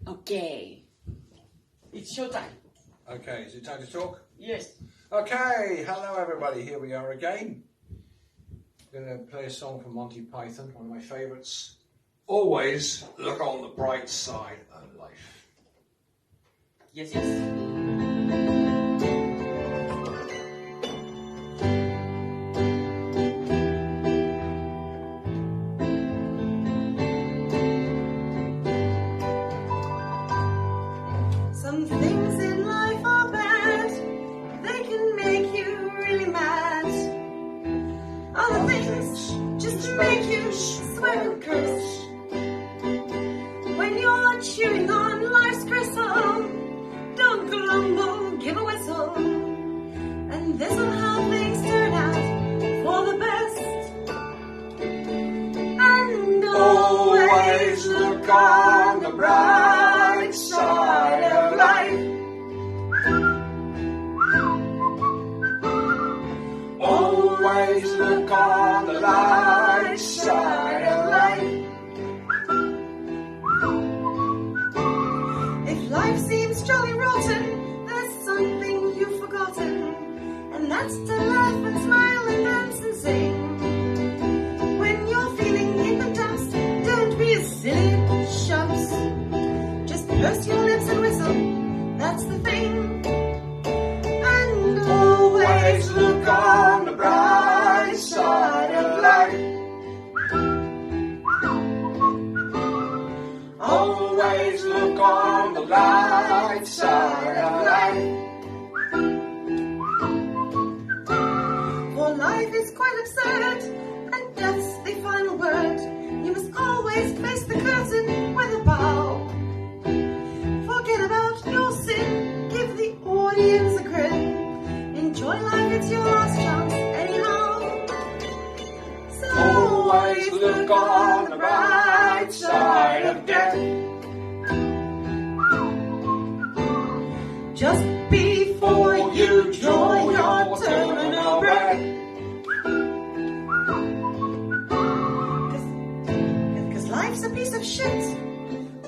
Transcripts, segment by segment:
Okay. It's showtime. Okay, is it time to talk? Yes. Okay, hello everybody, here we are again. I'm going to play a song from Monty Python, one of my favourites. Always look on the bright side of life. Yes, yes. Some things in life are bad, they can make you really mad. Other things just make you swear and curse. When you're chewing on life's gristle, don't grumble, give a whistle. And this will how things turn out for the best. And always look on the bright side of life. Always look on the light side of life. If life seems jolly rotten, there's something you've forgotten, and that's to laugh and smile and dance and sing. When you're feeling in the dumps, don't be a silly chumps. Just purse your lips and whistle, that's the thing. And always look on the bright side of life. Always look on the light side of life. For life is quite absurd, and death's the final word. You must always face the curtain with a bow. Forget about your sin, give the audience a grin. Enjoy life, it's your last chance anyhow. So always look on the bright side of death. Just before you draw your terminal breath. Cause life's a piece of shit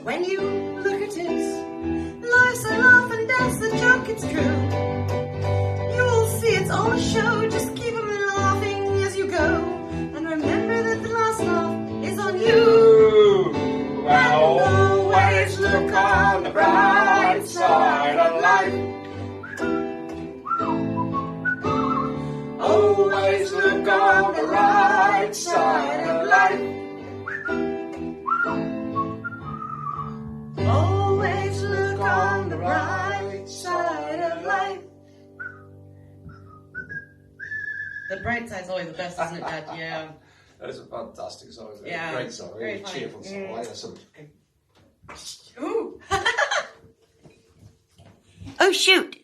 when you look at it. Life's a laugh and dance, the joke, it's true. You'll see it's all a show, just keep 'em laughing as you go. And remember that the last laugh is on you. And always look on the bright side of life. Always look on the right side of life. Always look on the right side of life. The bright side's always the best, isn't it, Dad? Yeah. That is a fantastic song, isn't it? Yeah, Great song, very really funny. cheerful song. I like that song. Ooh. Oh shoot!